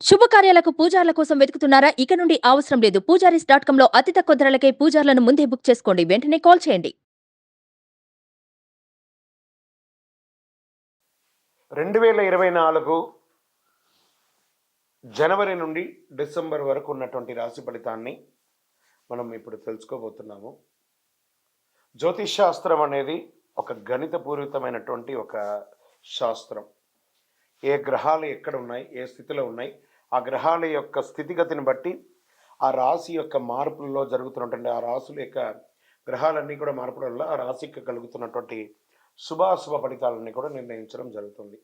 శుభకార్యాలకు పూజార్ల కోసం వెతుకుతున్నారా? ఇక నుండి అవసరం లేదు. పూజారీస్.com లో అతి తక్కువ ధరలకే పూజార్లను ముందే బుక్ చేసుకోండి. వెంటనే కాల్ చేయండి. 2024 జనవరి నుండి డిసెంబర్ వరకు ఉన్నటువంటి రాశి ఫలితాన్ని మనం ఇప్పుడు తెలుసుకోబోతున్నాము. జ్యోతిష్ శాస్త్రం అనేది ఒక గణితపూరితమైనటువంటి ఒక శాస్త్రం. ఏ గ్రహాలు ఎక్కడ ఉన్నాయి, ఏ స్థితిలో ఉన్నాయి, ఆ గ్రహాల యొక్క స్థితిగతిని బట్టి ఆ రాశి యొక్క మార్పుల్లో జరుగుతున్నటువంటి ఆ రాశుల యొక్క గ్రహాలన్నీ కూడా మార్పుల వల్ల ఆ రాశికి కలుగుతున్నటువంటి శుభాశుభ ఫలితాలన్నీ కూడా నిర్ణయించడం జరుగుతుంది.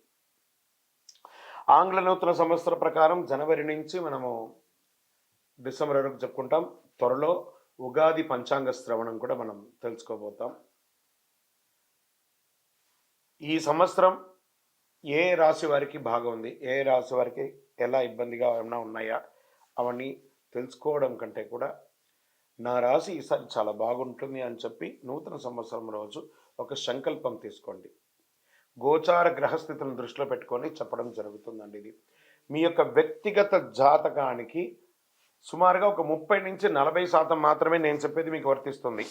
ఆంగ్ల నూతన సంవత్సర ప్రకారం జనవరి నుంచి మనము డిసెంబర్ వరకు చెప్పుకుంటాం. త్వరలో ఉగాది పంచాంగ శ్రవణం కూడా మనం తెలుసుకోబోతాం. ఈ సంవత్సరం ఏ రాశి వారికి బాగా ఉంది, ఏ రాశి వారికి ఎలా ఇబ్బందిగా ఏమైనా ఉన్నాయా అవన్నీ తెలుసుకోవడం కంటే కూడా నా రాశి ఈసారి చాలా బాగుంటుంది అని చెప్పి నూతన సంవత్సరం రోజు ఒక సంకల్పం తీసుకోండి. గోచార గ్రహస్థితులను దృష్టిలో పెట్టుకొని చెప్పడం జరుగుతుందండి. ఇది మీ యొక్క వ్యక్తిగత జాతకానికి సుమారుగా ఒక 30 నుంచి 40% మాత్రమే నేను చెప్పేది మీకు వర్తిస్తుంది.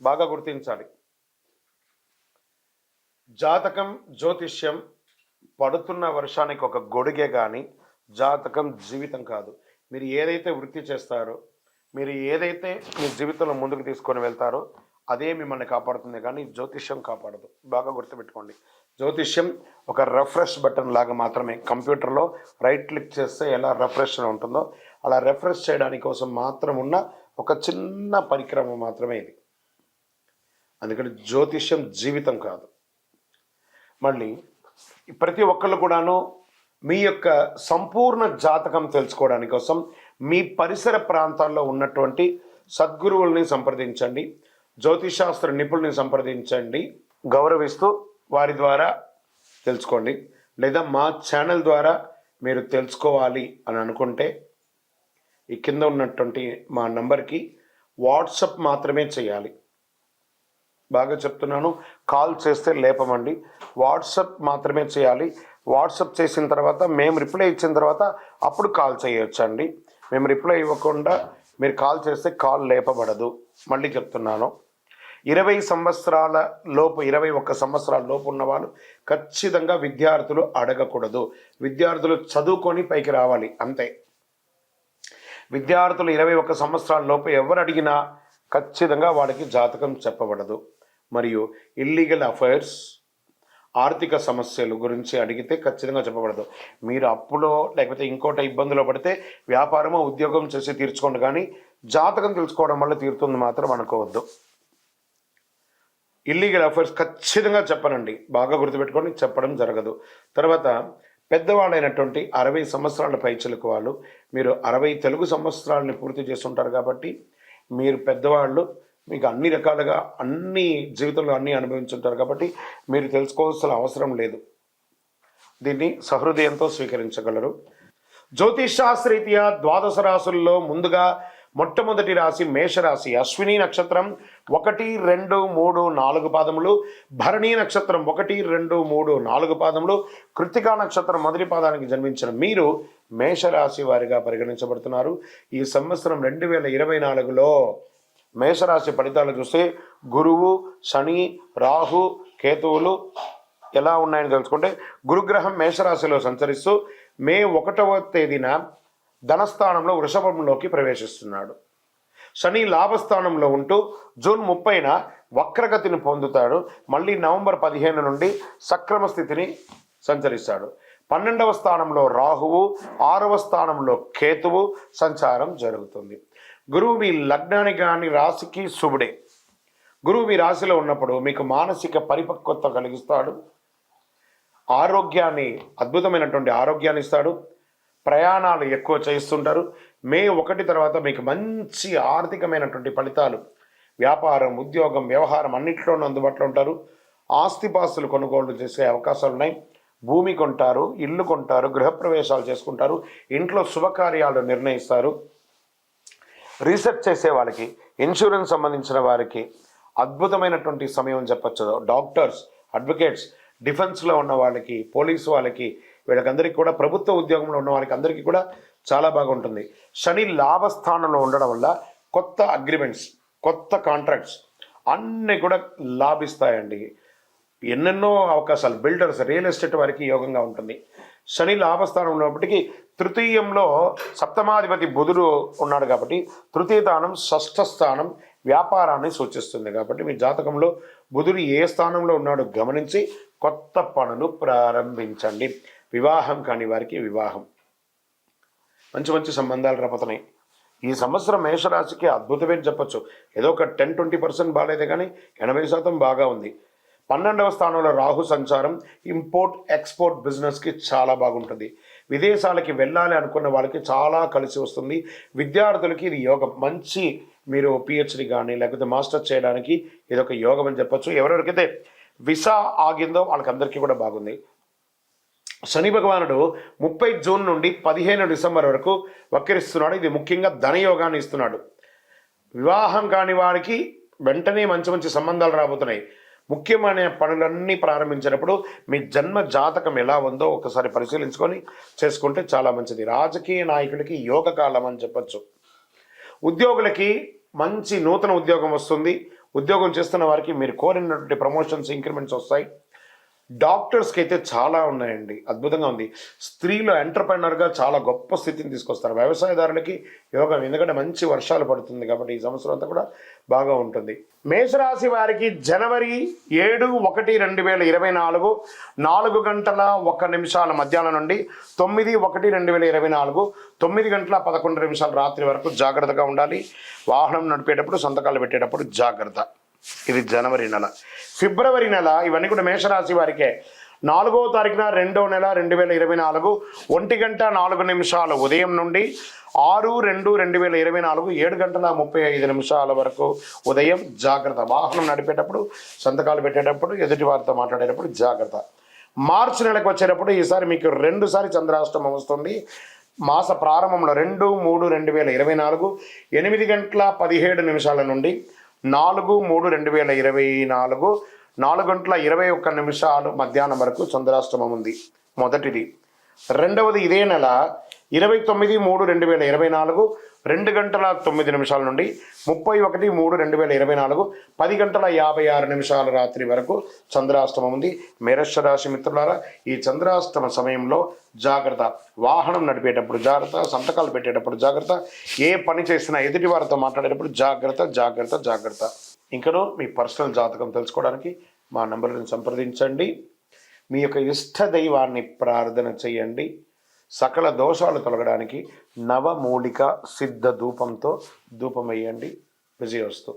బాగా గుర్తించాలి. జాతకం, జ్యోతిష్యం పడుతున్న వర్షానికి ఒక గొడుగే కానీ జాతకం జీవితం కాదు. మీరు ఏదైతే వృత్తి చేస్తారో, మీరు ఏదైతే మీ జీవితంలో ముందుకు తీసుకొని వెళ్తారో అదే మిమ్మల్ని కాపాడుతుంది, కానీ జ్యోతిష్యం కాపాడదు. బాగా గుర్తుపెట్టుకోండి. జ్యోతిష్యం ఒక రిఫ్రెష్ బటన్ లాగా మాత్రమే. కంప్యూటర్లో రైట్ క్లిక్ చేస్తే ఎలా రిఫ్రెష్ ఉంటుందో అలా రిఫ్రెష్ చేయడానికి కోసం మాత్రం ఉన్న ఒక చిన్న పరికరం మాత్రమే ఇది. అందుకని జ్యోతిష్యం జీవితం కాదు. మళ్ళీ ప్రతి ఒక్కళ్ళు కూడాను మీ యొక్క సంపూర్ణ జాతకం తెలుసుకోవడానికి కోసం మీ పరిసర ప్రాంతాల్లో ఉన్నటువంటి సద్గురువుల్ని సంప్రదించండి, జ్యోతిషాస్త్ర నిపుణుల్ని సంప్రదించండి, గౌరవిస్తూ వారి ద్వారా తెలుసుకోండి. లేదా మా ఛానల్ ద్వారా మీరు తెలుసుకోవాలి అని అనుకుంటే ఈ కింద ఉన్నటువంటి మా నంబర్కి వాట్సప్ మాత్రమే చేయాలి. బాగా చెప్తున్నాను, కాల్ చేస్తే లేపమండి. వాట్సప్ మాత్రమే చేయాలి. వాట్సప్ చేసిన తర్వాత మేము రిప్లై ఇచ్చిన తర్వాత అప్పుడు కాల్ చేయొచ్చండి. మేము రిప్లై ఇవ్వకుండా మీరు కాల్ చేస్తే కాల్ లేపబడదు. మళ్ళీ చెప్తున్నాను, 20 సంవత్సరాల లోపు 21 సంవత్సరాల లోపు ఉన్న వాళ్ళు ఖచ్చితంగా విద్యార్థులు అడగకూడదు. విద్యార్థులు చదువుకొని పైకి రావాలి అంతే. విద్యార్థులు 21 సంవత్సరాల లోపు ఎవరు అడిగినా ఖచ్చితంగా వాడికి జాతకం చెప్పబడదు. మరియు ఇల్లీగల్ అఫైర్స్, ఆర్థిక సమస్యలు గురించి అడిగితే ఖచ్చితంగా చెప్పబడదు. మీరు అప్పులో లేకపోతే ఇంకోట ఇబ్బందులో పడితే వ్యాపారమో ఉద్యోగం చేసి తీర్చుకోండి, కానీ జాతకం తెలుసుకోవడం వల్ల తీరుతుంది మాత్రం అనుకోవద్దు. ఇల్లీగల్ అఫైర్స్ ఖచ్చితంగా చెప్పనండి. బాగా గుర్తుపెట్టుకొని చెప్పడం జరగదు. తర్వాత పెద్దవాళ్ళైనటువంటి 60 సంవత్సరాల పైచిలకు వాళ్ళు, మీరు 60 తెలుగు సంవత్సరాలని పూర్తి చేస్తుంటారు కాబట్టి మీరు పెద్దవాళ్ళు, మీకు అన్ని రకాలుగా అన్ని జీవితంలో అన్నీ అనుభవించుంటారు కాబట్టి మీరు తెలుసుకోవాల్సిన అవసరం లేదు. దీన్ని సహృదయంతో స్వీకరించగలరు. జ్యోతిష్ శాస్త్రరీత్యా 12 రాశుల్లో ముందుగా మొట్టమొదటి రాశి మేషరాశి. అశ్విని నక్షత్రం 1, 2, 3, 4 పాదములు, భరణి నక్షత్రం 1, 2, 3, 4 పాదములు, కృత్తికా నక్షత్రం మొదటి పాదానికి జన్మించిన మీరు మేషరాశి వారిగా పరిగణించబడుతున్నారు. ఈ సంవత్సరం 2024లో మేషరాశి ఫలితాలు చూస్తే గురువు, శని, రాహు, కేతువులు ఎలా ఉన్నాయని తెలుసుకుంటే, గురుగ్రహం మేషరాశిలో సంచరిస్తూ మే 1వ తేదీన ధనస్థానంలో వృషభంలోకి ప్రవేశిస్తున్నాడు. శని లాభస్థానంలో ఉంటూ జూన్ 30న వక్రగతిని పొందుతాడు. మళ్ళీ నవంబర్ 15 నుండి సక్రమ స్థితిని సంచరిస్తాడు. 12వ స్థానంలో రాహువు, 6వ స్థానంలో కేతువు సంచారం జరుగుతుంది. గురువు మీ లగ్నానికి కానీ రాశికి శుభుడే. గురువు మీ రాశిలో ఉన్నప్పుడు మీకు మానసిక పరిపక్వత కలిగిస్తాడు. ఆరోగ్యాన్ని, అద్భుతమైనటువంటి ఆరోగ్యాన్ని ఇస్తాడు. ప్రయాణాలు ఎక్కువ చేస్తుంటారు. మే 1 తర్వాత మీకు మంచి ఆర్థికమైనటువంటి ఫలితాలు, వ్యాపారం, ఉద్యోగం, వ్యవహారం అన్నింటిలోనూ అందుబాటులో ఉంటారు. ఆస్తిపాస్తులు కొనుగోలు చేసే అవకాశాలు ఉన్నాయి. భూమి కొంటారు, ఇల్లు కొంటారు, గృహప్రవేశాలు చేసుకుంటారు, ఇంట్లో శుభకార్యాలు నిర్ణయిస్తారు. రీసెర్చ్ చేసే వాళ్ళకి, ఇన్సూరెన్స్ సంబంధించిన వారికి అద్భుతమైనటువంటి సమయం చెప్పచ్చు. డాక్టర్స్, అడ్వకేట్స్, డిఫెన్స్లో ఉన్న వాళ్ళకి, పోలీసు వాళ్ళకి వీళ్ళకందరికీ కూడా ప్రభుత్వ ఉద్యోగంలో ఉన్న వారికి అందరికీ కూడా చాలా బాగుంటుంది. శని లాభస్థానంలో ఉండడం వల్ల కొత్త అగ్రిమెంట్స్, కొత్త కాంట్రాక్ట్స్ అన్నీ కూడా లాభిస్తాయండి. ఎన్నెన్నో అవకాశాలు, బిల్డర్స్, రియల్ ఎస్టేట్ వారికి యోగంగా ఉంటుంది. శని లాభస్థానం ఉన్నప్పటికీ తృతీయంలో సప్తమాధిపతి బుధుడు ఉన్నాడు కాబట్టి తృతీయ స్థానం, షష్ఠ స్థానం వ్యాపారాన్ని సూచిస్తుంది. కాబట్టి మీ జాతకంలో బుధుడు ఏ స్థానంలో ఉన్నాడో గమనించి కొత్త పనులు ప్రారంభించండి. వివాహం కాని వారికి వివాహం, మంచి మంచి సంబంధాలు రాబోతున్నాయి. ఈ సంవత్సరం మేషరాశికి అద్భుతమే చెప్పచ్చు. ఏదో ఒక 10-20% బాగాలేదు కానీ 80% బాగా ఉంది. 12వ స్థానంలో రాహు సంచారం ఇంపోర్ట్ ఎక్స్పోర్ట్ బిజినెస్కి చాలా బాగుంటుంది. విదేశాలకి వెళ్ళాలి అనుకున్న వాళ్ళకి చాలా కలిసి వస్తుంది. విద్యార్థులకి ఇది యోగం. మంచి మీరు పిహెచ్డి కానీ లేకపోతే మాస్టర్స్ చేయడానికి ఇది ఒక యోగం అని చెప్పచ్చు. ఎవరెవరికైతే వీసా ఆగిందో వాళ్ళకందరికీ కూడా బాగుంది. శని భగవానుడు 30 జూన్ నుండి 15 డిసెంబర్ వరకు వక్రిస్తున్నాడు. ఇది ముఖ్యంగా ధనయోగాన్ని ఇస్తున్నాడు. వివాహం కాని వారికి వెంటనే మంచి మంచి సంబంధాలు రాబోతున్నాయి. ముఖ్యమైన పనులన్నీ ప్రారంభించినప్పుడు మీ జన్మ జాతకం ఎలా ఉందో ఒకసారి పరిశీలించుకొని చేసుకుంటే చాలా మంచిది. రాజకీయ నాయకులకి యోగ కాలం అని చెప్పచ్చు. ఉద్యోగులకి మంచి నూతన ఉద్యోగం వస్తుంది. ఉద్యోగం చేస్తున్న వారికి మీరు కోరినటువంటి ప్రమోషన్స్, ఇంక్రిమెంట్స్ వస్తాయి. డాక్టర్స్కి అయితే చాలా ఉన్నాయండి, అద్భుతంగా ఉంది. స్త్రీలు ఎంటర్ప్రెనర్గా చాలా గొప్ప స్థితిని తీసుకొస్తారు. వ్యవసాయదారులకి యోగం, ఎందుకంటే మంచి వర్షాలు పడుతుంది కాబట్టి ఈ సంవత్సరం అంతా కూడా బాగా ఉంటుంది. మేషరాశి వారికి జనవరి 7/1/2024 4:01 మధ్యాహ్నం నుండి 9/1/2024 9:11 రాత్రి వరకు జాగ్రత్తగా ఉండాలి. వాహనం నడిపేటప్పుడు, సంతకాలు పెట్టేటప్పుడు జాగ్రత్త. ఇది జనవరి నెల. ఫిబ్రవరి నెల ఇవన్నీ కూడా మేషరాశి వారికే. 4వ తారీఖున 2వ నెల 2024 1:04 ఉదయం నుండి 6/2/2024 7:35 వరకు ఉదయం జాగ్రత్త. వాహనం నడిపేటప్పుడు, సంతకాలు పెట్టేటప్పుడు, ఎదుటి వారితో మాట్లాడేటప్పుడు జాగ్రత్త. మార్చి నెలకు వచ్చేటప్పుడు ఈసారి మీకు 2 సారి చంద్రాష్టమం వస్తుంది. మాస ప్రారంభంలో 2/3/2024 8:17 నుండి 4/3/2024 4:21 మధ్యాహ్నం వరకు చంద్రాష్టమం ఉంది. మొదటిది. రెండవది ఇదే నెల 29/3/2024 2:09 నుండి 31/3/2024 10:56 రాత్రి వరకు చంద్రాష్టమం ఉంది. మేషరాశి మిత్రులారా, ఈ చంద్రాష్టమ సమయంలో జాగ్రత్త. వాహనం నడిపేటప్పుడు జాగ్రత్త, సంతకాలు పెట్టేటప్పుడు జాగ్రత్త, ఏ పని చేసినా ఎదుటి వారితో మాట్లాడేటప్పుడు జాగ్రత్త జాగ్రత్త జాగ్రత్త. ఇంకనూ మీ పర్సనల్ జాతకం తెలుసుకోవడానికి మా నంబర్లను సంప్రదించండి. మీ యొక్క ఇష్ట దైవాన్ని ప్రార్థన చేయండి. సకల దోషాలు తొలగడానికి నవమూలిక సిద్ధ ధూపంతో ధూపం వేయండి. విజయోస్తు.